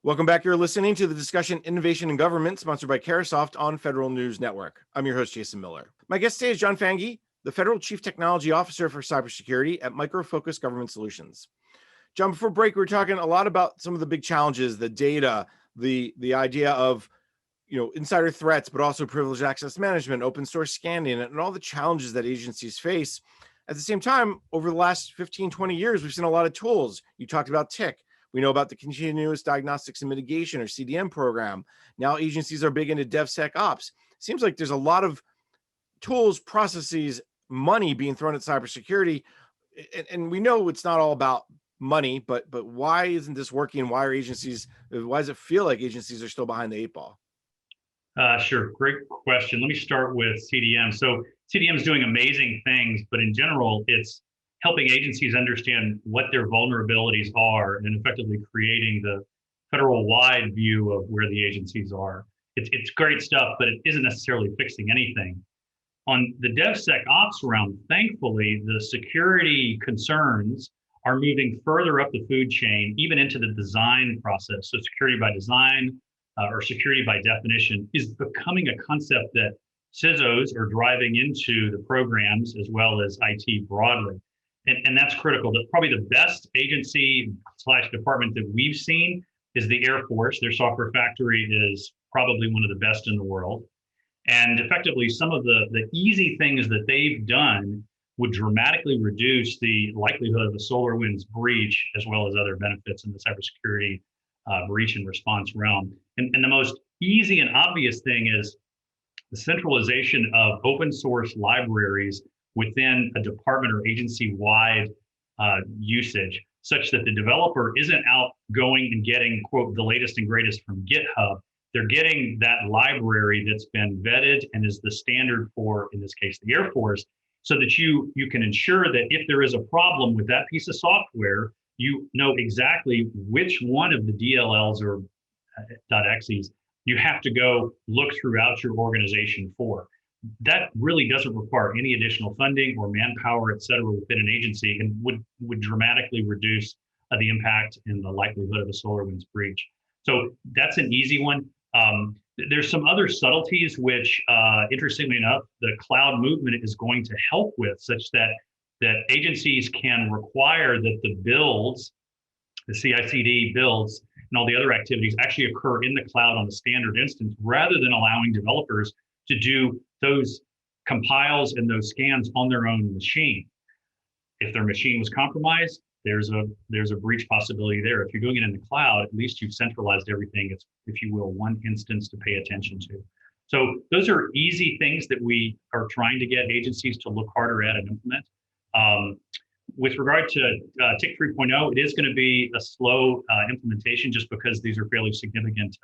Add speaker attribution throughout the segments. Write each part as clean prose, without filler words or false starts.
Speaker 1: Welcome back. You're listening to the discussion Innovation in Government, sponsored by Carasoft on Federal News Network. I'm your host, Jason Miller. My guest today is John Fange, the Federal Chief Technology Officer for Cybersecurity at Micro Focus Government Solutions. John, before break, we were talking a lot about some of the big challenges, the data, the idea of insider threats, but also privileged access management, open source scanning, and all the challenges that agencies face. At the same time, over the last 15, 20 years, we've seen a lot of tools. You talked about TIC. We know about the Continuous Diagnostics and Mitigation, or CDM program. Now agencies are big into DevSecOps. Seems like there's a lot of tools, processes, money being thrown at cybersecurity. And we know it's not all about money, but why isn't this working? Why does it feel like agencies are still behind the eight ball?
Speaker 2: Sure. Great question. Let me start with CDM. So CDM is doing amazing things, but in general, it's helping agencies understand what their vulnerabilities are and effectively creating the federal-wide view of where the agencies are. It's great stuff, but it isn't necessarily fixing anything. On the DevSecOps realm, thankfully, the security concerns are moving further up the food chain, even into the design process. So security by design, or security by definition, is becoming a concept that CISOs are driving into the programs as well as IT broadly. And that's critical. Probably the best agency / department that we've seen is the Air Force. Their software factory is probably one of the best in the world. And effectively, some of the easy things that they've done would dramatically reduce the likelihood of a SolarWinds breach, as well as other benefits in the cybersecurity breach and response realm. And the most easy and obvious thing is the centralization of open source libraries within a department or agency-wide usage, such that the developer isn't out going and getting, quote, the latest and greatest from GitHub. They're getting that library that's been vetted and is the standard for, in this case, the Air Force, so that you can ensure that if there is a problem with that piece of software, you know exactly which one of the DLLs or .exes you have to go look throughout your organization for. That really doesn't require any additional funding or manpower, et cetera, within an agency, and would dramatically reduce the impact and the likelihood of a SolarWinds breach. So that's an easy one. There's some other subtleties which, interestingly enough, the cloud movement is going to help with, such that agencies can require that the builds, the CI/CD builds, and all the other activities actually occur in the cloud on a standard instance, rather than allowing developers to do those compiles and those scans on their own machine. If their machine was compromised, there's a breach possibility there. If you're doing it in the cloud, at least you've centralized everything. It's, if you will, one instance to pay attention to. So those are easy things that we are trying to get agencies to look harder at and implement. With regard to TIC 3.0, it is going to be a slow implementation, just because these are fairly significant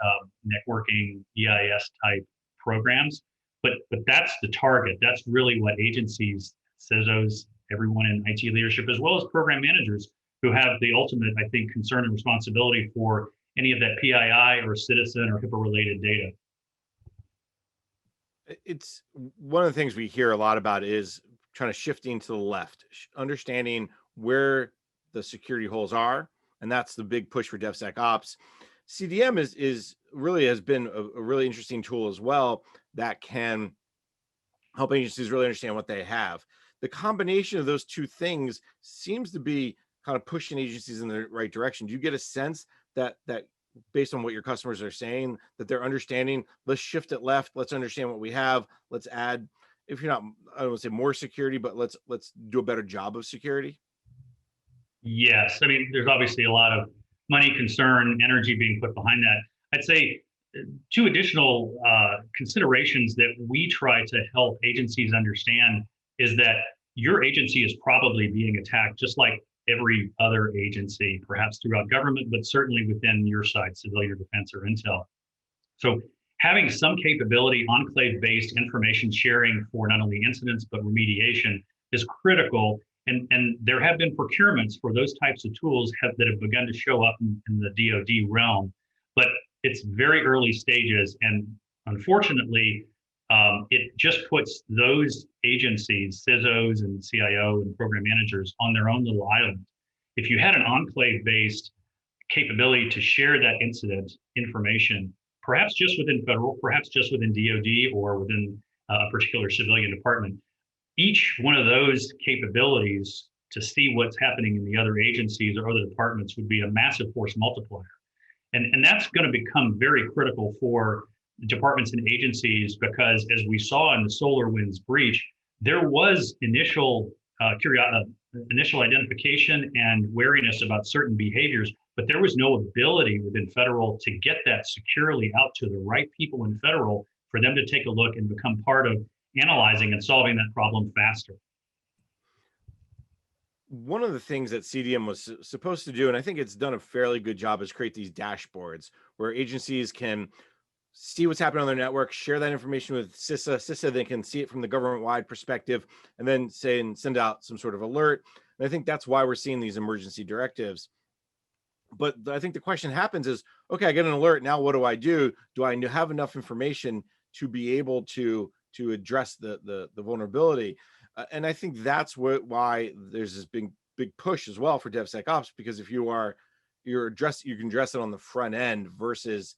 Speaker 2: networking EIS type programs. But that's the target. That's really what agencies, CISOs, everyone in IT leadership, as well as program managers, who have the ultimate, I think, concern and responsibility for any of that PII or citizen or HIPAA related data.
Speaker 1: It's one of the things we hear a lot about is trying to shifting to the left, understanding where the security holes are. And that's the big push for DevSecOps. CDM is really has been a really interesting tool as well that can help agencies really understand what they have. The combination of those two things seems to be kind of pushing agencies in the right direction. Do you get a sense that based on what your customers are saying, that they're understanding, let's shift it left, let's understand what we have, let's add, if you're not, I don't want to say more security, but let's do a better job of security?
Speaker 2: Yes. I mean, there's obviously a lot of money, concern, energy being put behind that. I'd say two additional considerations that we try to help agencies understand is that your agency is probably being attacked just like every other agency, perhaps throughout government, but certainly within your side, civilian defense or intel. So having some capability, enclave-based information sharing for not only incidents, but remediation is critical. And there have been procurements for those types of tools that have begun to show up in the DoD realm, but it's very early stages. And unfortunately, it just puts those agencies, CISOs and CIO and program managers, on their own little island. If you had an enclave-based capability to share that incident information, perhaps just within federal, perhaps just within DoD or within a particular civilian department. Each one of those capabilities to see what's happening in the other agencies or other departments would be a massive force multiplier. And that's going to become very critical for departments and agencies because, as we saw in the SolarWinds breach, there was initial identification and wariness about certain behaviors, but there was no ability within federal to get that securely out to the right people in federal for them to take a look and become part of analyzing and solving that problem faster.
Speaker 1: One of the things that CDM was supposed to do, and I think it's done a fairly good job, is create these dashboards where agencies can see what's happening on their network, share that information with CISA. CISA then can see it from the government-wide perspective, and then send out some sort of alert. And I think that's why we're seeing these emergency directives. But I think the question happens is, okay, I get an alert. Now what do I do? Do I have enough information to be able to address the vulnerability? And I think that's why there's this big push as well for DevSecOps, because if you can address it on the front end versus,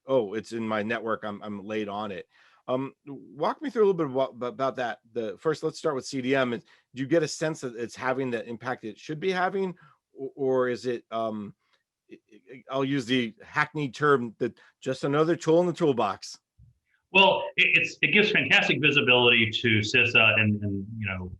Speaker 1: oh, it's in my network, I'm late on it. Walk me through a little bit about that. First, let's start with CDM. Do you get a sense that it's having the impact it should be having, or is it? I'll use the hackneyed term that just another tool in the toolbox.
Speaker 2: Well, it gives fantastic visibility to CISA and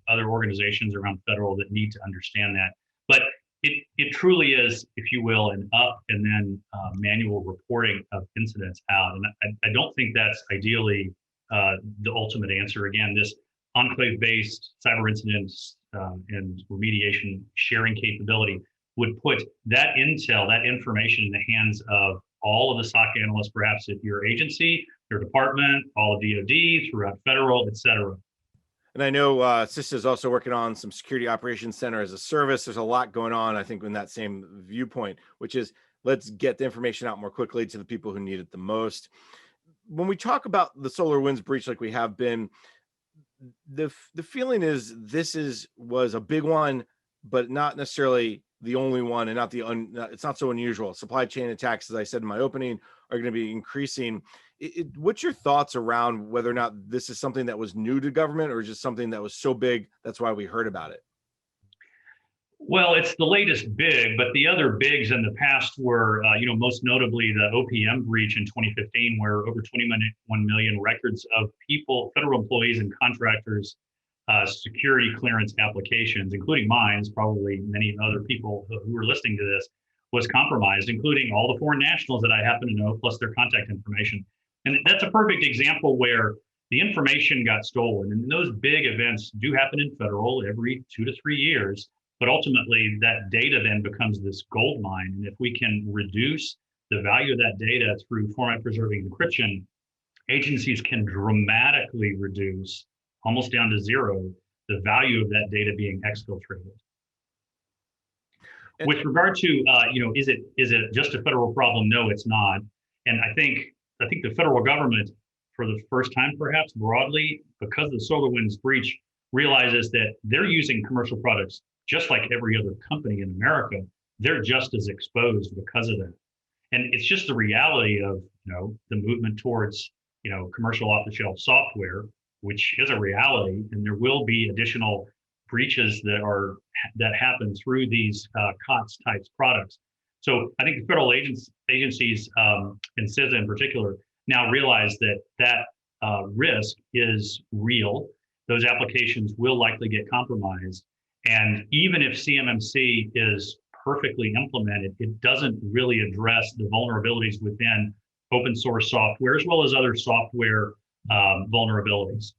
Speaker 2: other organizations around federal that need to understand that. But it truly is, if you will, an up and then manual reporting of incidents out. And I don't think that's ideally the ultimate answer. Again, this enclave-based cyber incidents and remediation sharing capability would put that intel, that information in the hands of all of the SOC analysts, perhaps at your agency, your department, all of DoD, throughout federal, et cetera.
Speaker 1: And I know CISA is also working on some security operations center as a service. There's a lot going on, I think, in that same viewpoint, which is let's get the information out more quickly to the people who need it the most. When we talk about the SolarWinds breach, like we have been, the feeling is was a big one, but not necessarily the only one, and it's not so unusual. Supply chain attacks, as I said in my opening, are going to be increasing. What's your thoughts around whether or not this is something that was new to government or just something that was so big that's why we heard about it?
Speaker 2: Well, it's the latest big, but the other bigs in the past were, most notably the OPM breach in 2015, where over 21 million records of people, federal employees and contractors, security clearance applications, including mine, probably many other people who are listening to this, was compromised, including all the foreign nationals that I happen to know, plus their contact information. And that's a perfect example where the information got stolen. And those big events do happen in federal every 2 to 3 years. But ultimately, that data then becomes this gold mine. And if we can reduce the value of that data through format preserving encryption, agencies can dramatically reduce, almost down to zero, the value of that data being exfiltrated. With regard to, is it just a federal problem? No, it's not. And I think the federal government, for the first time, perhaps broadly, because of the SolarWinds breach, realizes that they're using commercial products just like every other company in America. They're just as exposed because of that. And it's just the reality of the movement towards commercial off-the-shelf software, which is a reality, and there will be additional breaches that happen through these COTS types products. So I think the federal agencies and CISA in particular now realize that risk is real. Those applications will likely get compromised. And even if CMMC is perfectly implemented, it doesn't really address the vulnerabilities within open source software as well as other software vulnerabilities.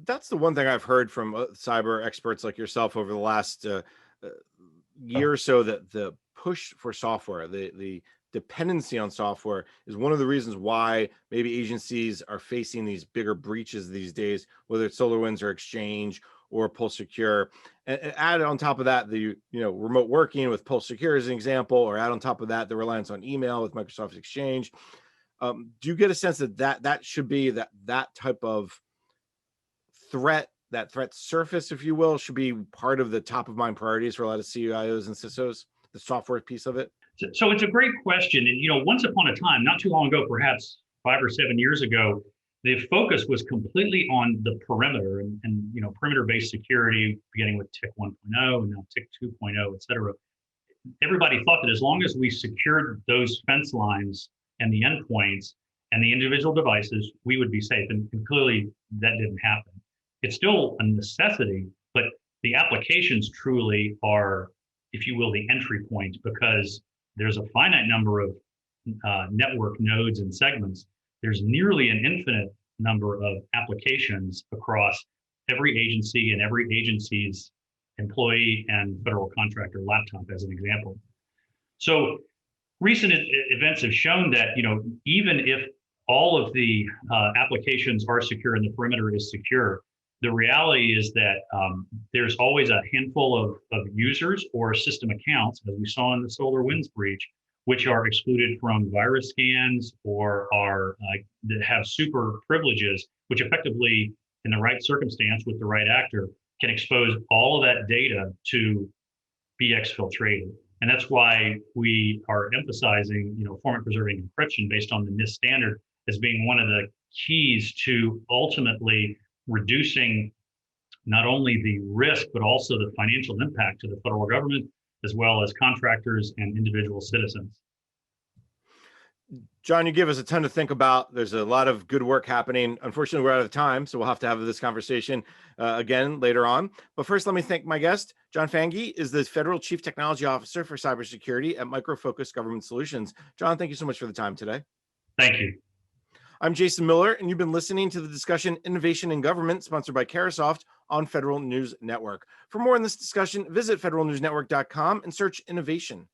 Speaker 1: That's the one thing I've heard from cyber experts like yourself over the last year or so, that the push for software, the dependency on software, is one of the reasons why maybe agencies are facing these bigger breaches these days, whether it's SolarWinds or Exchange or Pulse Secure. And add on top of that, the remote working with Pulse Secure as an example, or add on top of that the reliance on email with Microsoft Exchange. Do you get a sense that should be that type of threat that threat surface, if you will, should be part of the top of mind priorities for a lot of CIOs and CISOs, the software piece of it?
Speaker 2: So it's a great question. And, once upon a time, not too long ago, perhaps 5 or 7 years ago, the focus was completely on the perimeter and perimeter-based security, beginning with TIC 1.0 and now TIC 2.0, et cetera. Everybody thought that as long as we secured those fence lines and the endpoints and the individual devices, we would be safe. And clearly that didn't happen. It's still a necessity, but the applications truly are, if you will, the entry point, because there's a finite number of network nodes and segments. There's nearly an infinite number of applications across every agency and every agency's employee and federal contractor laptop, as an example. So recent events have shown that, even if all of the applications are secure and the perimeter is secure, the reality is that there's always a handful of users or system accounts, as we saw in the SolarWinds breach, which are excluded from virus scans or are that have super privileges, which effectively, in the right circumstance with the right actor, can expose all of that data to be exfiltrated. And that's why we are emphasizing, format preserving encryption based on the NIST standard as being one of the keys to ultimately reducing not only the risk, but also the financial impact to the federal government, as well as contractors and individual citizens.
Speaker 1: John, you give us a ton to think about. There's a lot of good work happening. Unfortunately, we're out of time, so we'll have to have this conversation again later on. But first, let me thank my guest. John Fanghi is the Federal Chief Technology Officer for Cybersecurity at Micro Focus Government Solutions. John, thank you so much for the time today.
Speaker 2: Thank you.
Speaker 1: I'm Jason Miller, and you've been listening to the discussion Innovation in Government, sponsored by Carahsoft on Federal News Network. For more on this discussion, visit federalnewsnetwork.com and search innovation.